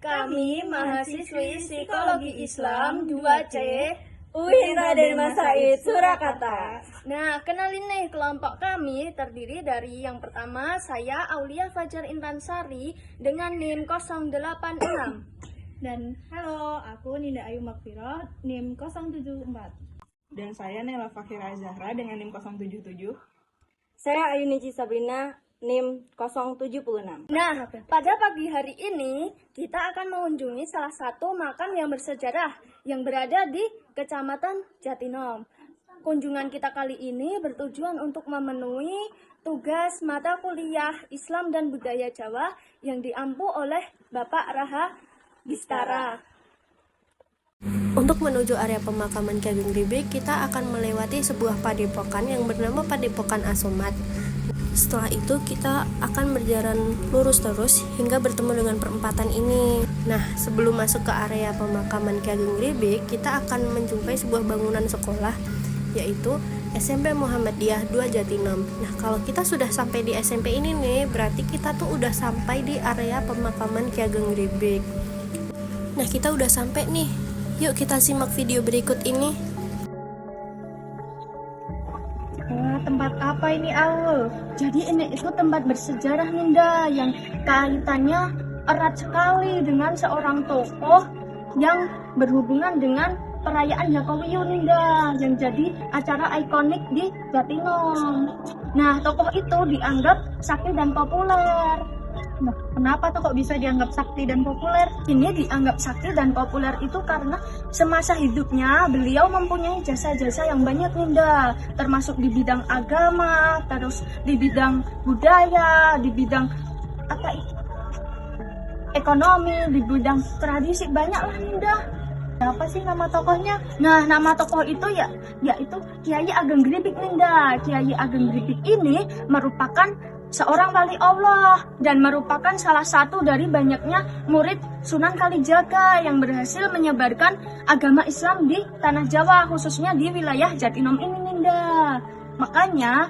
Kami mahasiswi Psikologi Islam 2C UIN Raden Mas Said Surakarta. Nah, kenalin nih kelompok kami terdiri dari yang pertama saya Aulia Fajar Intansari dengan NIM 086. Dan halo, aku Ninda Ayu Makfiroh, NIM 074. Dan saya Nela Fakhira Zahra dengan NIM 077. Saya Ayunici Sabrina, NIM 076. Nah, pada pagi hari ini kita akan mengunjungi salah satu makam yang bersejarah yang berada di Kecamatan Jatinom. Kunjungan kita kali ini bertujuan untuk memenuhi tugas mata kuliah Islam dan Budaya Jawa yang diampu oleh Bapak Raha Bistara. Untuk menuju area pemakaman Ki Ageng Gribik, kita akan melewati sebuah padepokan yang bernama Padepokan Asomat. Setelah itu kita akan berjalan lurus terus hingga bertemu dengan perempatan ini. Nah, sebelum masuk ke area pemakaman Ki Ageng Gribik, kita akan menjumpai sebuah bangunan sekolah, yaitu SMP Muhammadiyah 2 Jatinom. Nah, kalau kita sudah sampai di SMP ini nih, berarti kita tuh udah sampai di area pemakaman Ki Ageng Gribik. Nah, kita udah sampai nih. Yuk kita simak video berikut ini. Tempat apa ini, Aul? Jadi ini itu tempat bersejarah, Ninda, yang kaitannya erat sekali dengan seorang tokoh yang berhubungan dengan perayaan Jokowi, Ninda, yang jadi acara ikonik di Jatinom. Nah, tokoh itu dianggap sakti dan populer. Nah, kenapa tuh kok bisa dianggap sakti dan populer? Ini dianggap sakti dan populer itu karena semasa hidupnya beliau mempunyai jasa-jasa yang banyak, Ninda, termasuk di bidang agama, terus di bidang budaya, di bidang ekonomi, di bidang tradisi, banyak lah, Ninda. Apa sih nama tokohnya? Nah, nama tokoh itu yaitu Kiai Ageng Gribik, Ninda. Kiai Ageng Gribik ini merupakan seorang wali Allah dan merupakan salah satu dari banyaknya murid Sunan Kalijaga yang berhasil menyebarkan agama Islam di tanah Jawa, khususnya di wilayah Jatinom ini, Ninda. Makanya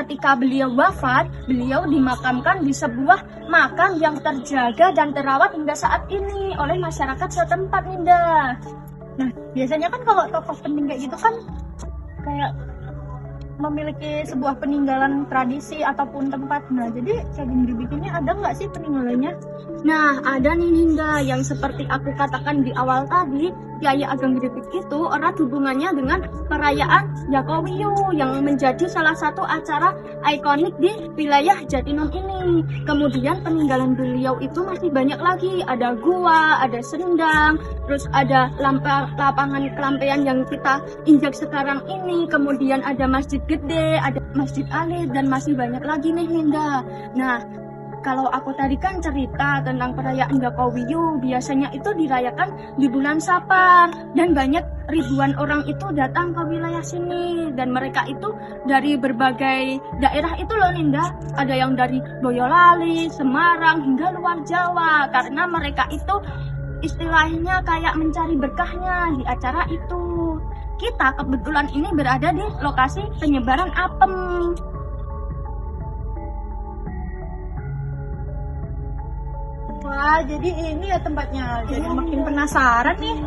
ketika beliau wafat, beliau dimakamkan di sebuah makam yang terjaga dan terawat hingga saat ini oleh masyarakat setempat, Ninda. Nah, biasanya kan kalau tokoh penting kayak gitu kan kayak memiliki sebuah peninggalan tradisi ataupun tempat. Nah, jadi Ki Ageng Gribik ini ada nggak sih peninggalannya? Nah, ada nih, Ninda, yang seperti aku katakan di awal tadi, Kiai Ageng Gribik itu erat hubungannya dengan perayaan Jokowi yang menjadi salah satu acara ikonik di wilayah Jatinom ini. Kemudian peninggalan beliau itu masih banyak lagi, ada gua, ada sendang, terus ada lapangan kelampean yang kita injak sekarang ini, kemudian ada masjid gede, ada masjid alit, dan masih banyak lagi nih, Ninda. Nah, kalau aku tadi kan cerita tentang perayaan Jokowi, biasanya itu dirayakan di bulan Sapar dan banyak ribuan orang itu datang ke wilayah sini dan mereka itu dari berbagai daerah itu loh, Ninda. Ada yang dari Boyolali, Semarang hingga luar Jawa karena mereka itu istilahnya kayak mencari berkahnya di acara itu. Kita kebetulan ini berada di lokasi penyebaran apem. Wah, jadi ini ya tempatnya. Jadi makin penasaran nih.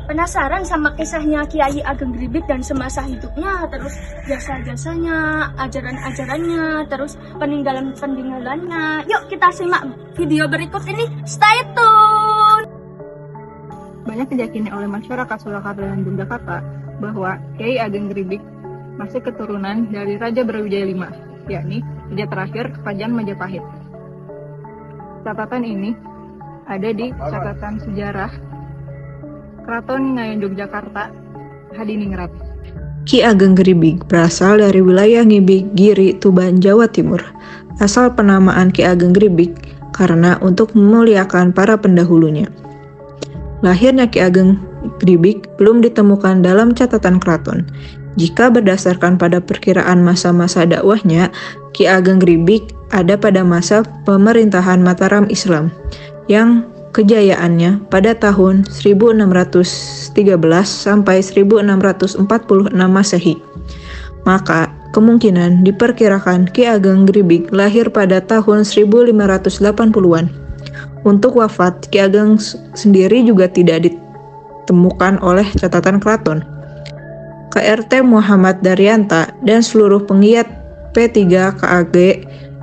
Penasaran sama kisahnya Kiai Ageng Gribik dan semasa hidupnya, terus jasa-jasanya, ajaran-ajarannya, terus peninggalan-peninggalannya. Yuk kita simak video berikut ini. Stay tune! Banyak diyakini oleh masyarakat Surakarta dan Yogyakarta bahwa Kiai Ageng Gribik masih keturunan dari Raja Brawijaya V, yakni raja terakhir Kerajaan Majapahit. Catatan ini ada di catatan sejarah Keraton Ngayon Yogyakarta Hadiningrat. Ki Ageng Gribik berasal dari wilayah Ngibik, Giri, Tuban, Jawa Timur. Asal penamaan Ki Ageng Gribik karena untuk memuliakan para pendahulunya. Lahirnya Ki Ageng Gribik belum ditemukan dalam catatan keraton. Jika berdasarkan pada perkiraan masa-masa dakwahnya, Ki Ageng Gribik ada pada masa pemerintahan Mataram Islam yang kejayaannya pada tahun 1613 sampai 1646 Masehi. Maka kemungkinan diperkirakan Ki Ageng Gribik lahir pada tahun 1580-an. Untuk wafat, Ki Ageng sendiri juga tidak ditemukan oleh catatan keraton. KRT Muhammad Daryanta dan seluruh penggiat P3 KAG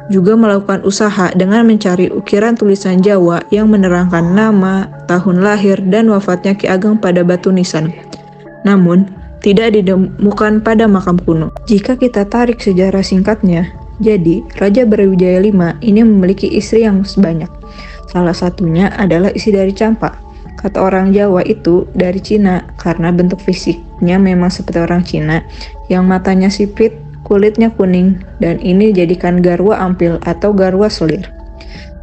juga melakukan usaha dengan mencari ukiran tulisan Jawa yang menerangkan nama, tahun lahir, dan wafatnya Ki Ageng pada batu nisan. Namun, tidak ditemukan pada makam kuno. Jika kita tarik sejarah singkatnya, jadi Raja Brawijaya V ini memiliki istri yang banyak. Salah satunya adalah istri dari Campak. Kata orang Jawa itu dari Cina karena bentuk fisiknya memang seperti orang Cina yang matanya sipit, kulitnya kuning, dan ini dijadikan garwa ampil atau garwa selir.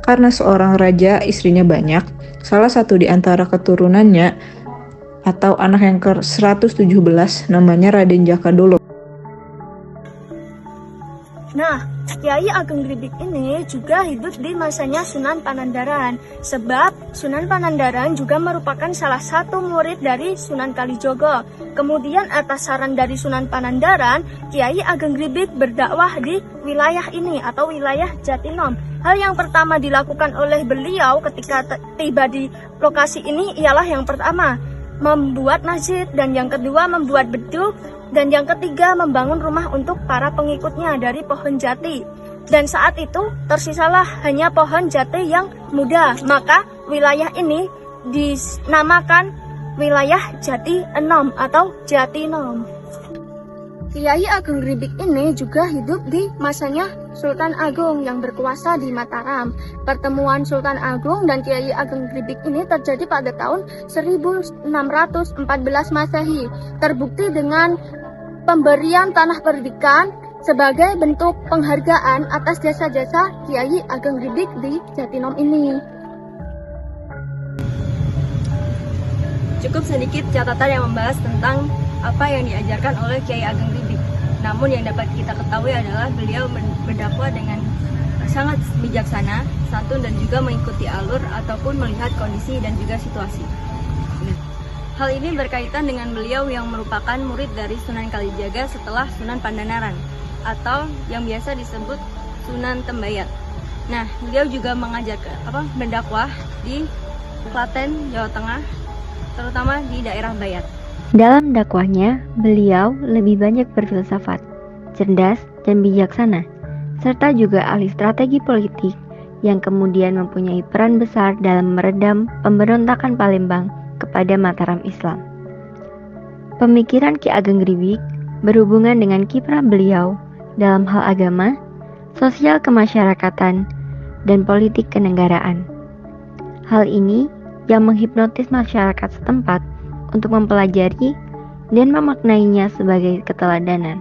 Karena seorang raja istrinya banyak, salah satu di antara keturunannya atau anak yang ke-117 namanya Raden Jakadolo. Nah, Kiai Ageng Gribik ini juga hidup di masanya Sunan Panandaran, sebab Sunan Panandaran juga merupakan salah satu murid dari Sunan Kalijogo. Kemudian atas saran dari Sunan Panandaran, Kiai Ageng Gribik berdakwah di wilayah ini atau wilayah Jatinom. Hal yang pertama dilakukan oleh beliau ketika tiba di lokasi ini ialah yang pertama, membuat masjid, dan yang kedua membuat beduk, dan yang ketiga membangun rumah untuk para pengikutnya dari pohon jati. Dan saat itu tersisalah hanya pohon jati yang muda, maka wilayah ini dinamakan wilayah Jati Enom atau Jatinom. Kiai Ageng Gribik ini juga hidup di masanya Sultan Agung yang berkuasa di Mataram. Pertemuan Sultan Agung dan Kiai Ageng Gribik ini terjadi pada tahun 1614 Masehi. Terbukti dengan pemberian tanah perdikan sebagai bentuk penghargaan atas jasa-jasa Kiai Ageng Gribik di Jatinom ini. Cukup sedikit catatan yang membahas tentang apa yang diajarkan oleh Kiai Ageng Gribik. Namun yang dapat kita ketahui adalah beliau berdakwah dengan sangat bijaksana, santun, dan juga mengikuti alur ataupun melihat kondisi dan juga situasi. Nah, hal ini berkaitan dengan beliau yang merupakan murid dari Sunan Kalijaga setelah Sunan Pandanaran atau yang biasa disebut Sunan Tembayat. Nah, beliau juga berdakwah di Klaten, Jawa Tengah, terutama di daerah Bayat. Dalam dakwahnya, beliau lebih banyak berfilsafat, cerdas, dan bijaksana, serta juga ahli strategi politik yang kemudian mempunyai peran besar dalam meredam pemberontakan Palembang kepada Mataram Islam. Pemikiran Ki Ageng Gribik berhubungan dengan kiprah beliau dalam hal agama, sosial kemasyarakatan, dan politik kenegaraan. Hal ini yang menghipnotis masyarakat setempat untuk mempelajari dan memaknainya sebagai keteladanan.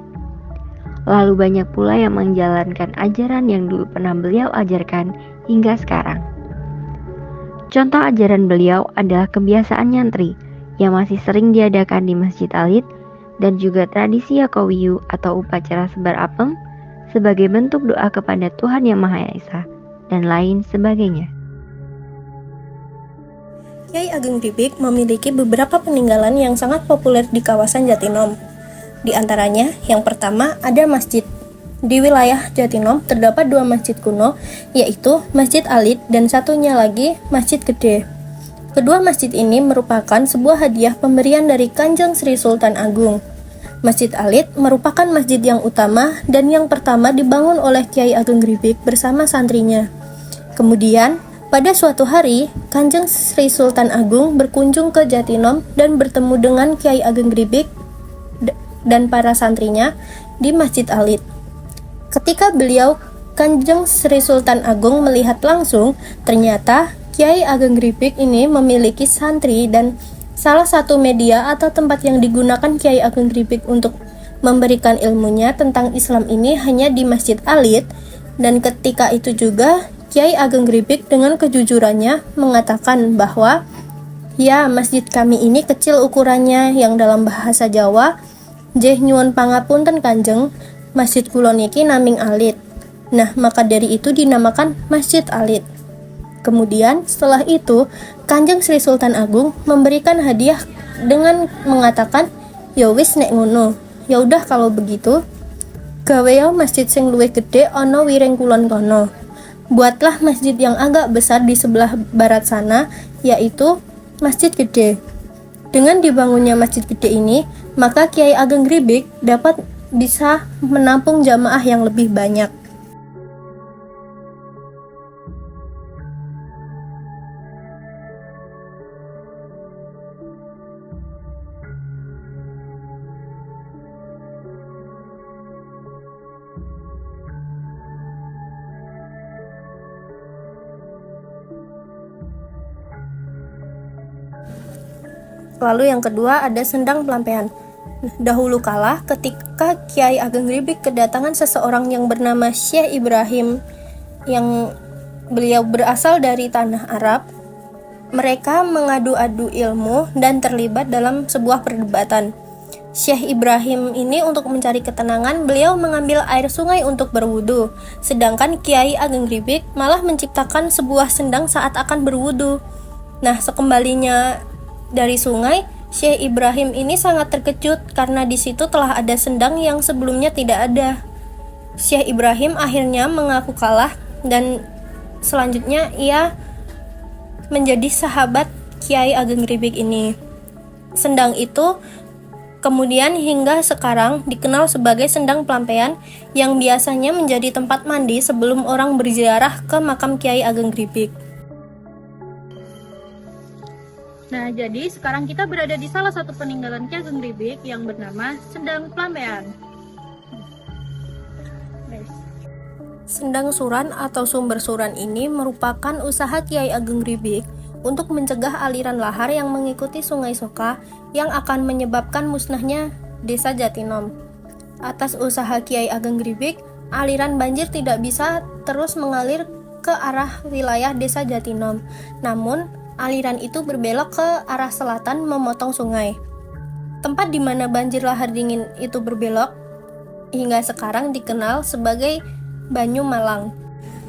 Lalu banyak pula yang menjalankan ajaran yang dulu pernah beliau ajarkan hingga sekarang. Contoh ajaran beliau adalah kebiasaan nyantri yang masih sering diadakan di Masjid Alit dan juga tradisi Yakowiyu atau upacara sebar apem sebagai bentuk doa kepada Tuhan Yang Maha Esa dan lain sebagainya. Kiai Ageng Gribik memiliki beberapa peninggalan yang sangat populer di kawasan Jatinom. Di antaranya, yang pertama ada masjid. Di wilayah Jatinom terdapat dua masjid kuno, yaitu Masjid Alit dan satunya lagi Masjid Gede. Kedua masjid ini merupakan sebuah hadiah pemberian dari Kanjeng Sri Sultan Agung. Masjid Alit merupakan masjid yang utama dan yang pertama dibangun oleh Kiai Ageng Gribik bersama santrinya. Kemudian, pada suatu hari, Kanjeng Sri Sultan Agung berkunjung ke Jatinom dan bertemu dengan Kiai Ageng Gribik dan para santrinya di Masjid Alit. Ketika beliau, Kanjeng Sri Sultan Agung melihat langsung, ternyata Kiai Ageng Gribik ini memiliki santri dan salah satu media atau tempat yang digunakan Kiai Ageng Gribik untuk memberikan ilmunya tentang Islam ini hanya di Masjid Alit, dan ketika itu juga Kiai Ageng Gribik dengan kejujurannya mengatakan bahwa ya, masjid kami ini kecil ukurannya, yang dalam bahasa Jawa Jeh nyuwun pangapunten Kanjeng, masjid kula niki naming alit. Nah, maka dari itu dinamakan Masjid Alit. Kemudian setelah itu Kanjeng Sri Sultan Agung memberikan hadiah dengan mengatakan, ya wis nek ngono, ya udah kalau begitu gawe ya masjid sing luwih gede ana wiring kulon kono. buatlah masjid yang agak besar di sebelah barat sana, yaitu Masjid Gede. Dengan dibangunnya Masjid Gede ini, maka Kiai Ageng Gribik dapat bisa menampung jamaah yang lebih banyak. Lalu yang kedua ada sendang pelampian. Dahulu kala ketika Kiai Ageng Gribik kedatangan seseorang yang bernama Syekh Ibrahim yang beliau berasal dari tanah Arab, mereka mengadu-adu ilmu dan terlibat dalam sebuah perdebatan. Syekh Ibrahim ini untuk mencari ketenangan, beliau mengambil air sungai untuk berwudu, sedangkan Kiai Ageng Gribik malah menciptakan sebuah sendang saat akan berwudu. Nah, sekembalinya dari sungai, Syekh Ibrahim ini sangat terkejut karena di situ telah ada sendang yang sebelumnya tidak ada. Syekh Ibrahim akhirnya mengaku kalah dan selanjutnya ia menjadi sahabat Kiai Ageng Gribik ini. Sendang itu kemudian hingga sekarang dikenal sebagai sendang pelampian yang biasanya menjadi tempat mandi sebelum orang berziarah ke makam Kiai Ageng Gribik. Nah, jadi sekarang kita berada di salah satu peninggalan Ki Ageng Gribik yang bernama Sendang Pelampian. Sendang suran atau sumber suran ini merupakan usaha Kiai Ageng Gribik untuk mencegah aliran lahar yang mengikuti Sungai Soka yang akan menyebabkan musnahnya Desa Jatinom. Atas usaha Kiai Ageng Gribik, aliran banjir tidak bisa terus mengalir ke arah wilayah Desa Jatinom. Namun, aliran itu berbelok ke arah selatan memotong sungai. Tempat di mana banjir lahar dingin itu berbelok hingga sekarang dikenal sebagai Banyu Malang.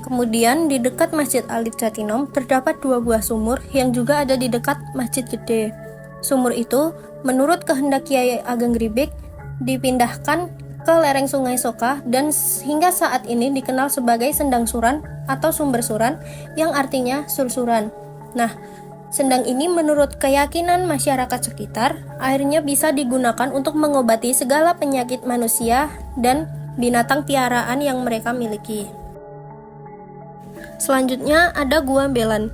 Kemudian di dekat Masjid Alit Jatinom terdapat 2 buah sumur yang juga ada di dekat Masjid Gede. Sumur itu menurut kehendak Kiai Ageng Gribik dipindahkan ke lereng Sungai Soka dan hingga saat ini dikenal sebagai Sendang Suran atau Sumber Suran yang artinya sursuran. Nah, sendang ini menurut keyakinan masyarakat sekitar, airnya bisa digunakan untuk mengobati segala penyakit manusia dan binatang piaraan yang mereka miliki. Selanjutnya ada Gua Belan.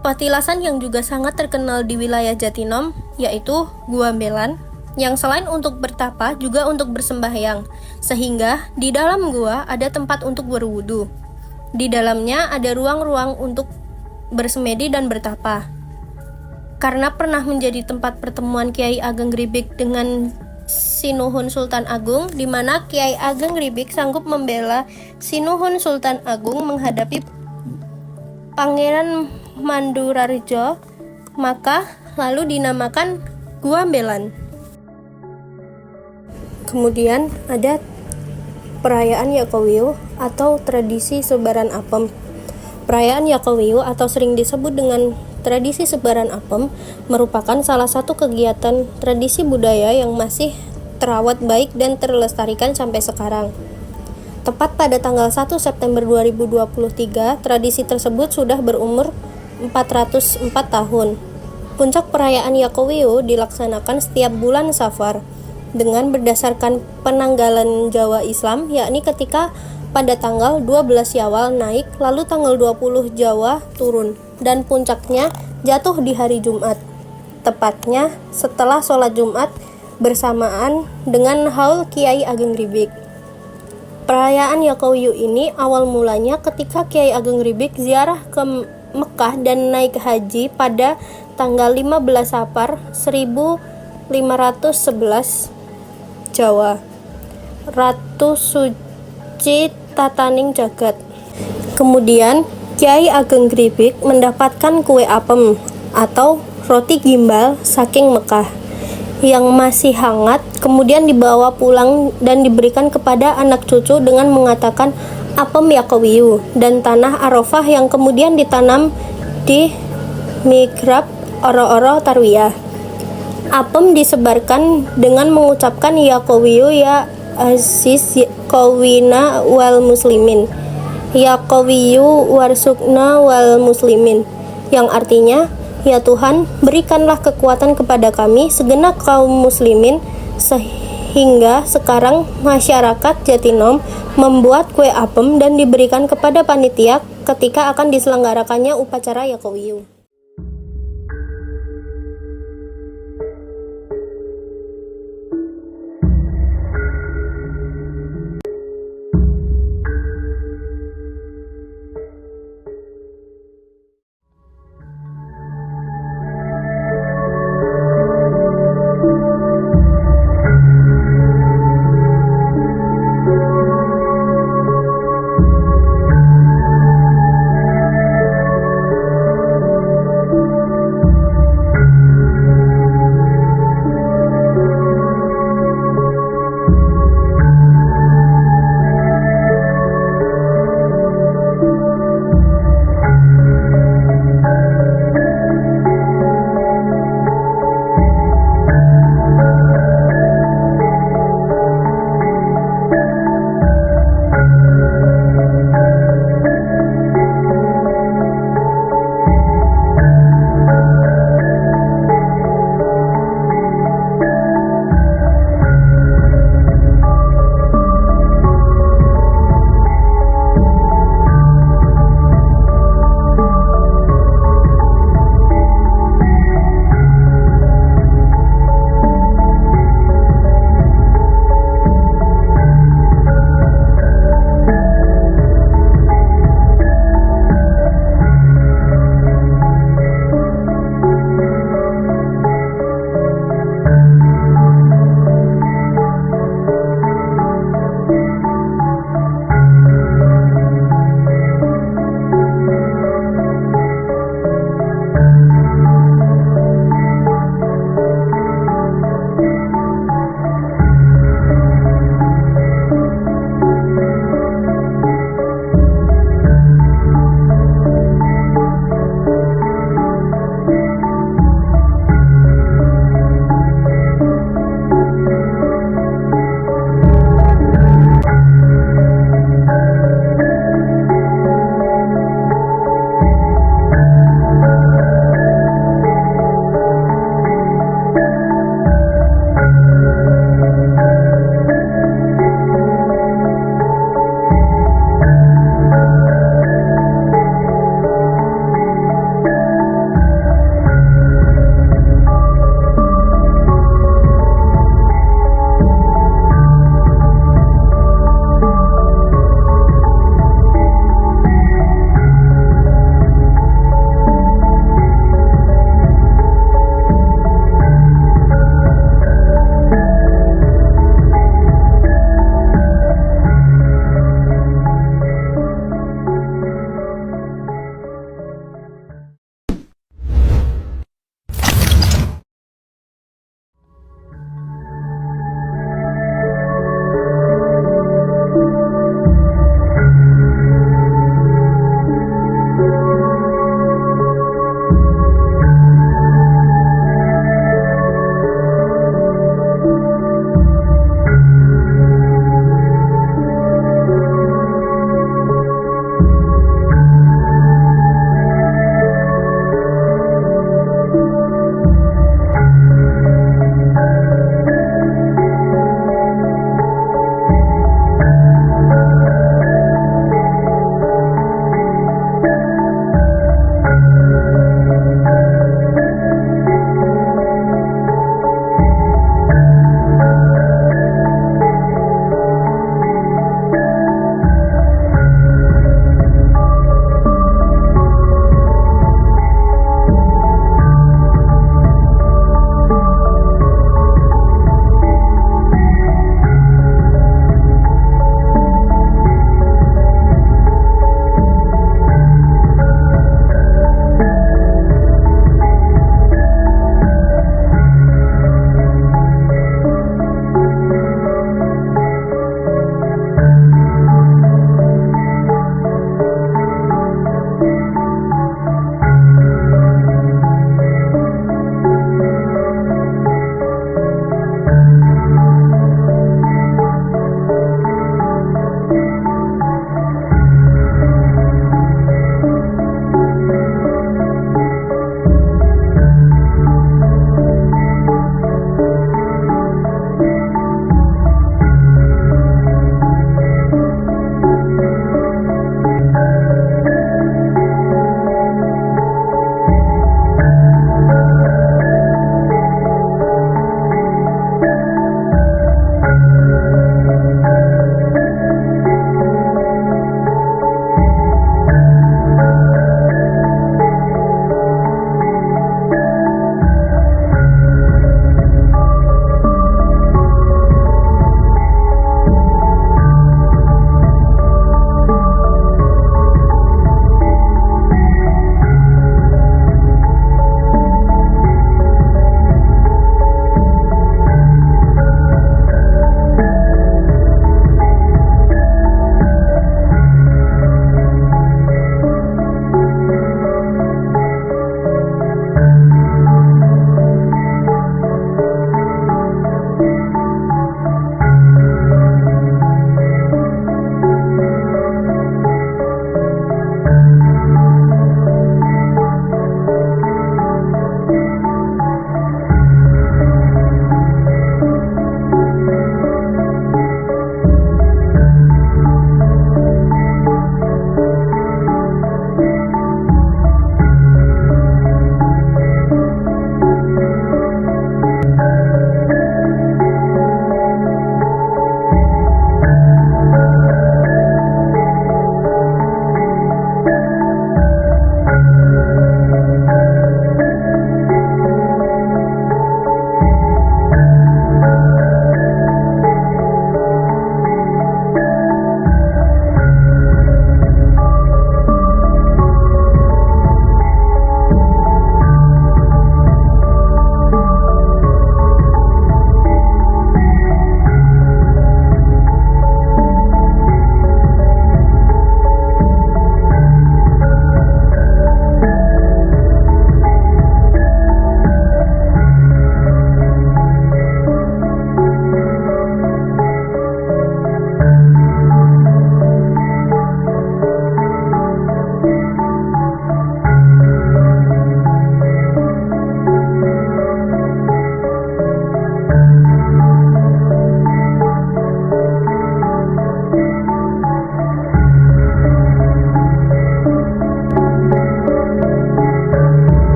Petilasan yang juga sangat terkenal di wilayah Jatinom, yaitu Gua Belan, yang selain untuk bertapa juga untuk bersembahyang, sehingga di dalam gua ada tempat untuk berwudu. Di dalamnya ada ruang-ruang untuk bersemedi dan bertapa. Karena pernah menjadi tempat pertemuan Kiai Ageng Gribik dengan Sinuhun Sultan Agung, di mana Kiai Ageng Gribik sanggup membela Sinuhun Sultan Agung menghadapi Pangeran Mandurarejo, maka lalu dinamakan Gua Belan. Kemudian ada perayaan Yakowiu atau tradisi sebaran apem. Perayaan Yakowiu atau sering disebut dengan tradisi sebaran apem merupakan salah satu kegiatan tradisi budaya yang masih terawat baik dan terlestarikan sampai sekarang. Tepat pada tanggal 1 September 2023, tradisi tersebut sudah berumur 404 tahun. Puncak perayaan Yakowiu dilaksanakan setiap bulan Safar dengan berdasarkan penanggalan Jawa Islam, yakni ketika pada tanggal 12 Syawal naik, lalu tanggal 20 Jawa turun, dan puncaknya jatuh di hari Jumat, tepatnya setelah sholat Jumat bersamaan dengan haul Kiai Ageng Gribik. Perayaan Yakowiu ini awal mulanya ketika Kiai Ageng Gribik ziarah ke Mekah dan naik haji pada tanggal 15 Safar 1511 Jawa. Ratu Suci Tataning Jagat. Kemudian Kiai Ageng Gribik mendapatkan kue apem atau roti gimbal saking Mekah yang masih hangat, kemudian dibawa pulang dan diberikan kepada anak cucu dengan mengatakan apem Yakowiu dan tanah Arafah yang kemudian ditanam di mihrab Oro-Oro Tarwiyah. Apem disebarkan dengan mengucapkan Yakowiu ya Aziz Kowina wal Muslimin, Ya Qawiyyu warsukna wal muslimin, yang artinya, ya Tuhan, berikanlah kekuatan kepada kami segenap kaum muslimin, sehingga sekarang masyarakat Jatinom membuat kue apem dan diberikan kepada panitia ketika akan diselenggarakannya upacara Ya Qawiyyu.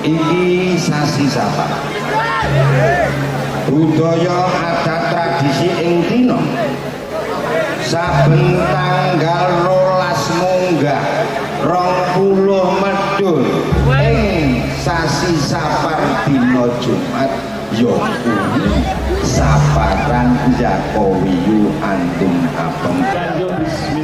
Iki sasi sapa budaya adat tradisi ing dina saben tanggal 12 munggah 20 medun ing sasi Sapar dina Jumat ya kuwi saparan Jakowiyu Andung Apem.